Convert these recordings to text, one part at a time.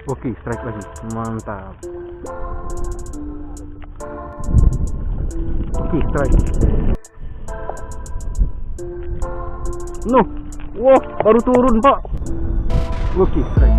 Oke, strike lagi. Mantap. Oke, strike. No. Wah, baru turun, Pak. Oke, strike.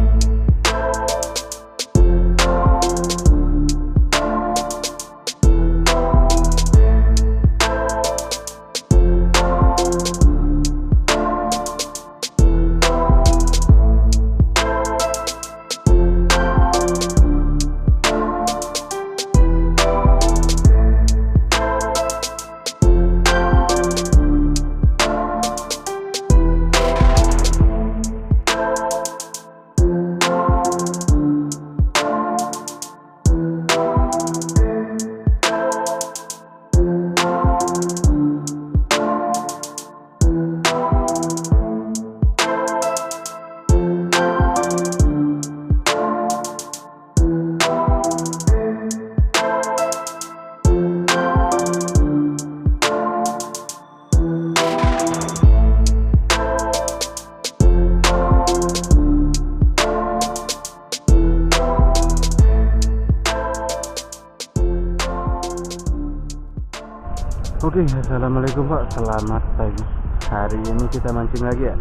Oke, assalamualaikum Pak, selamat pagi. Hari ini kita mancing lagi ya.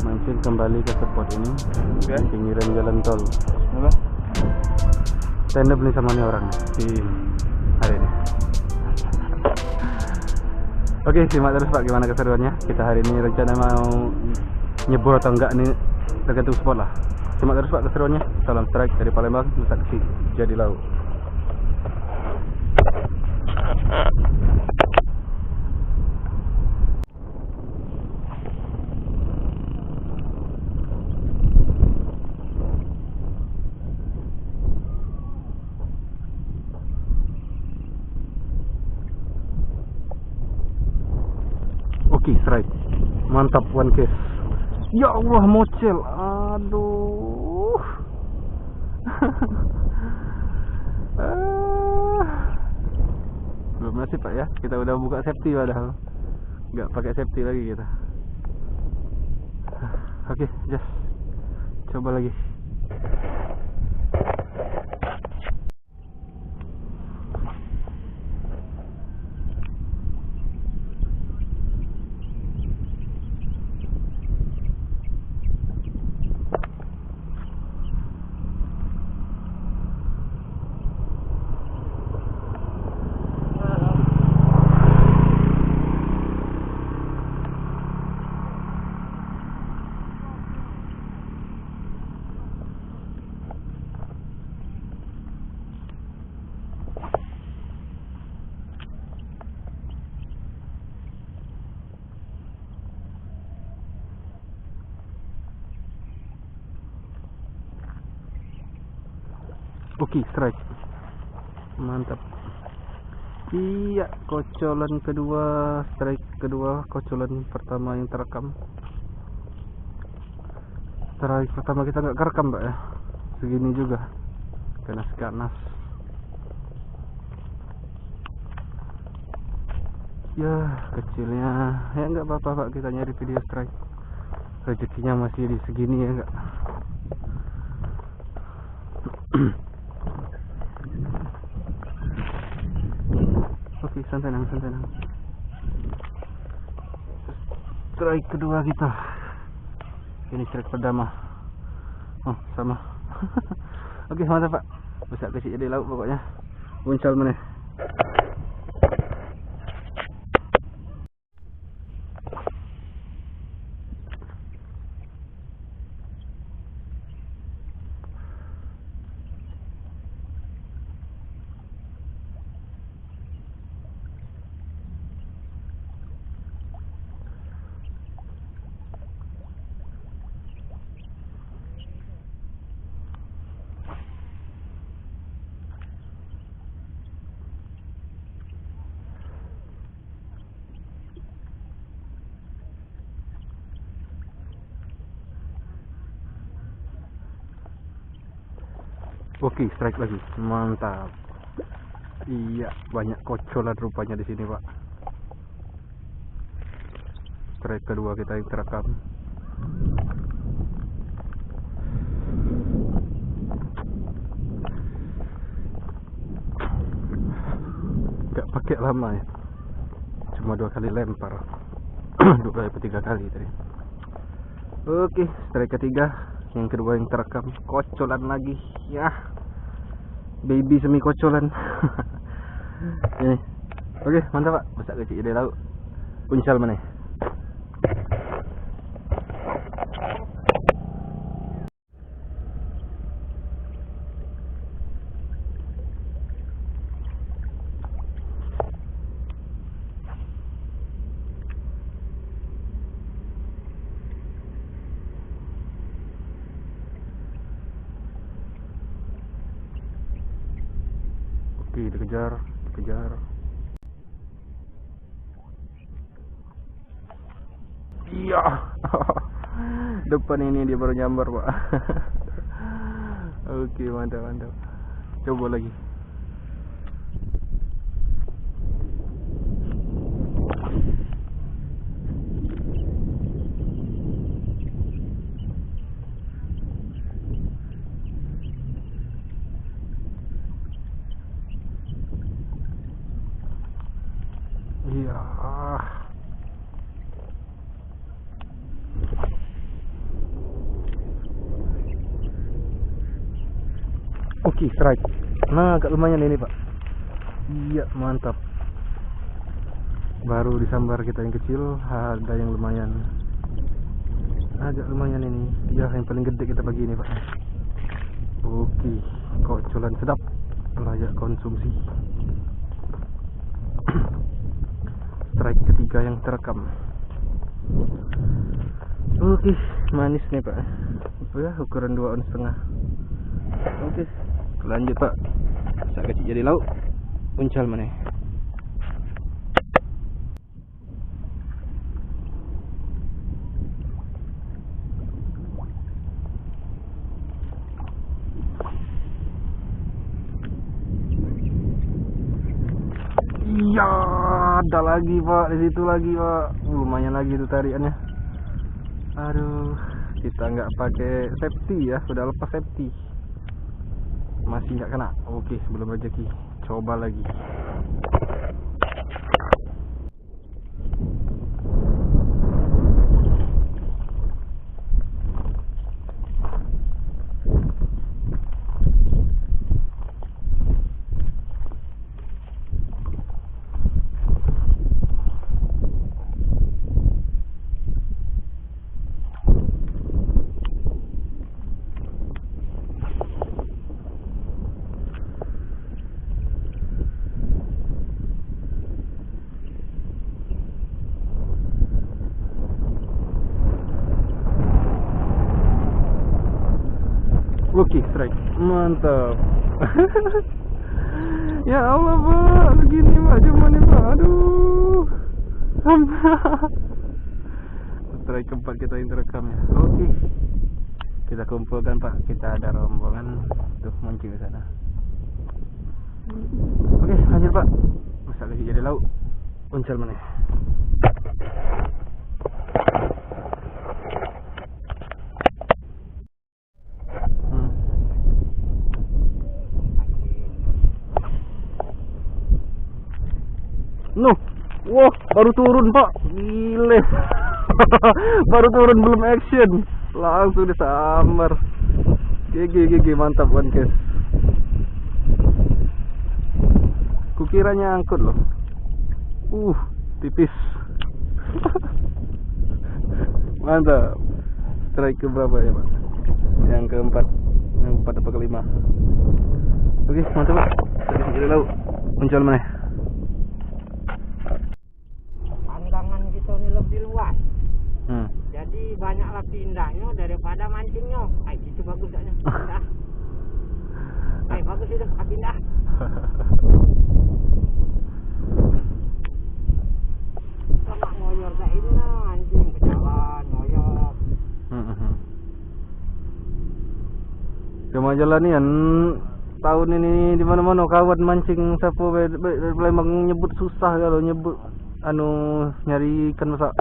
Mancing kembali ke spot ini, pinggiran jalan tol. Stand up nih sama nih orang di hari ini. Oke, simak terus Pak gimana keseruannya. Kita hari ini rencana mau nyebur atau enggak nih, tergantung spot lah. Simak terus Pak keseruannya. Salam strike dari Palembang, Nusa Kecil, Jadi Laut. Oke, strike. Mantap, one case. Ya Allah, mocel. Aduh. Belum nasib Pak ya. Kita udah buka safety padahal nggak pakai safety lagi kita. Oke, just coba lagi. Oke, strike. Mantap. Iya, kocolan kedua, strike kedua, kocolan pertama yang terekam. Strike pertama kita nggak kerekam Pak ya. Segini juga. Ganas-ganas. Ya, kecilnya. Ya nggak apa-apa Pak, kita nyari video strike. Rezekinya masih di segini ya nggak. Oke, santai nang. Strike kedua kita. Ini strike pertama. Oh, sama. Oke, mantap Pak. Bisa kasih jadi lauk pokoknya. Muncul meneh. Oke, strike lagi. Mantap. Iya, banyak kocolan rupanya di sini, Pak. Strike kedua kita yang terekam. pakai lama ya. Cuma 2 kali lempar. 2 kali atau 3 kali tadi. Oke, strike ketiga. Yang kedua yang terekam. Kocolan lagi. Ya. Baby semi kocolan. Ini. Oke, mantap Pak. Besar kecil jadi lauk. Puncal mana? Oke, dikejar. Iya. Depan ini dia baru nyambar, Pak. Oke, mantap. Coba lagi. Iya. Oke, strike. Nah, agak lumayan ini, Pak. Iya, mantap. Baru disambar kita yang kecil, ada yang lumayan. Agak lumayan ini. Ya, yang paling gede kita pagi ini, Pak. Oke, kocolan sedap. Layak konsumsi. Strike ketiga yang terekam. Oke, manis nih, Pak. Ya, ukuran 2 ons setengah. Oke, lanjut Pak. Bisa kecil jadi lauk. Puncal mana? Iya, ada lagi Pak, di situ lagi Pak. Lumayan lagi itu tariannya. Aduh, kita nggak pakai safety ya, sudah lepas safety. Masih nggak kena. Oke, belum rezeki. Coba lagi. Oke, strike. Mantap. Ya Allah, Pak. Begini, Pak. Cuma nih, Pak. Aduh. Strike keempat kita yang terekam ya. Oke. Kita kumpulkan, Pak. Kita ada rombongan tuh mancing di sana. Oke, lanjut, Pak. Masa lagi jadi lauk. Puncal mana? Nuh, wah, baru turun Pak, gile. Baru turun belum action, langsung disambar. GG, mantap one case. Kukiranya angkut loh. Tipis. Mantap. Strike ke berapa ya Pak? Yang keempat, yang keempat apa kelima? Oke, mantap Pak. Tadi jadi lauk. Muncul mana? Jadi banyaklah pindahnya daripada mancingnya. Itu bagus aja. Pindah. Bagus itu, pindah. Sama ngoyor kayak ini nah, anjing ke jalan ngoyor. Cuma jalan nih tahun ini di mana-mana kawan mancing sapo memang nyebut susah kalau nyebut nyari ikan masak.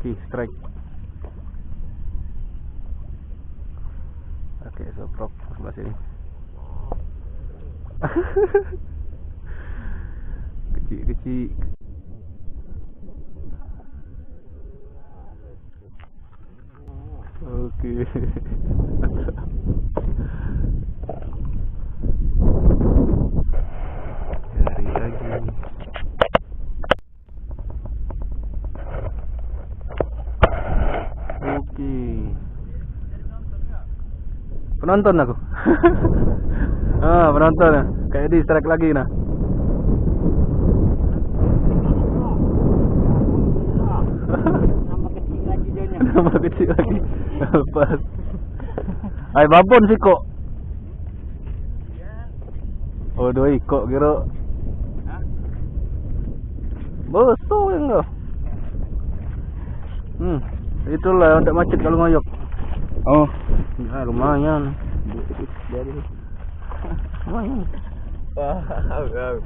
Oke, strike. Oke, soprok sebelah sini. Kecil-kecil. Oke. Cari lagi. Oke. Penonton aku. Penonton ya. Kayak di strike lagi nah. Nambah kecil lagi jonya. Nambah kecil lagi. Pas. Ay babon sih kok. Oh doi kok kira. Bosok yang lo. Itulah untuk macet kalau ngoyok. Oh, ya lumayan. Lumayan. Wow.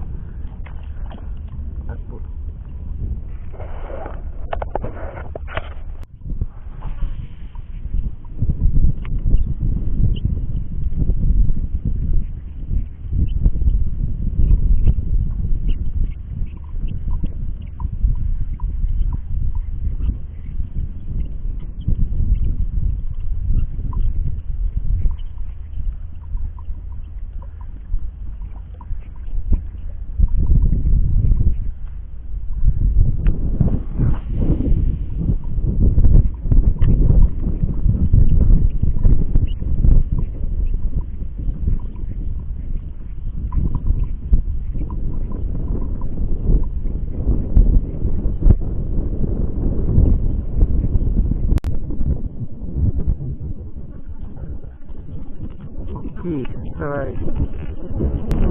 Strike.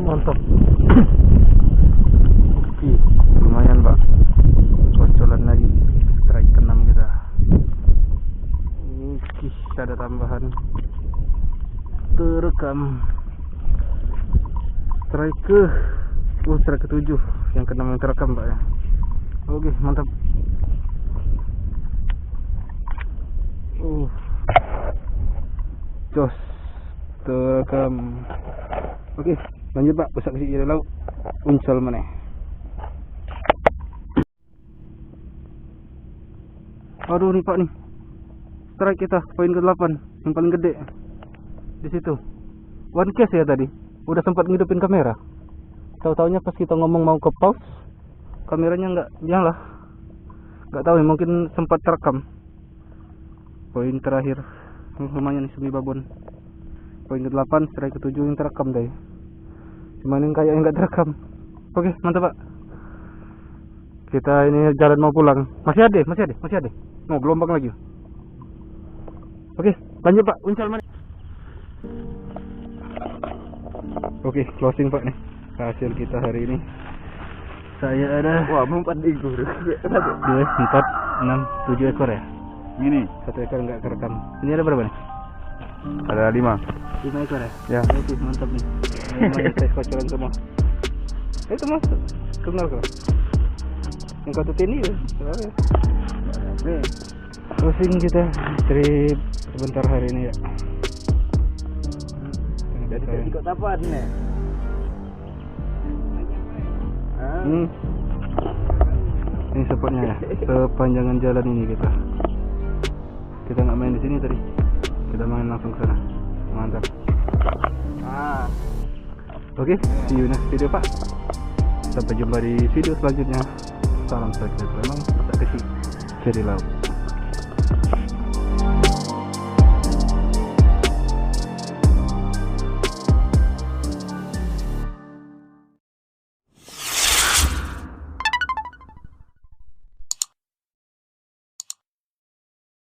Mantap. Oke, lumayan Pak. Kocolan lagi. Strike ke-6 kita. Oke, ada tambahan. Terekam. Strike ke-7. Yang ke-6 yang terekam Pak ya. Oke, mantap. Jos. Terekam. Oke, lanjut Pak. Besok ke sini laut. Unsel mana? Aduh nih Pak nih. Strike kita poin ke-8 yang paling gede. Di situ. One case ya tadi. Udah sempat ngidupin kamera. Tahu-taunya pas kita ngomong mau ke pause, kameranya nggak nyala. Nggak tahu ya, mungkin sempat terekam. Poin terakhir lumayan nih semi babon. Poin ke-8, strike ke-7 yang terekam deh. Cuman yang kayak yang nggak terekam. Oke, mantap Pak. Kita ini jalan mau pulang. Masih ada. Mau gelombang lagi. Oke, lanjut Pak. Unsel mana? Oke, closing Pak nih. Hasil kita hari ini. Saya ada 4 ekor. 2, 4, 6, 7 ekor ya. Ini 1 ekor nggak kerekam. Ini ada berapa nih? ada 5. 5 ekor ya? Ya. Oke, mantap nih. Ini tes kocoran semua. Itu masuk. Kenal kok. Yang kau tutin ini ya. Nih. Closing kita trip sebentar hari ini ya. Jadi ikut apa nih? Ini spotnya ya. Sepanjangan jalan ini kita nggak main di sini tadi. Kita main langsung ke sana. Mantap. Oke, see you next video Pak. Sampai jumpa di video selanjutnya. Salam sejahtera, memang tak kecil dari laut.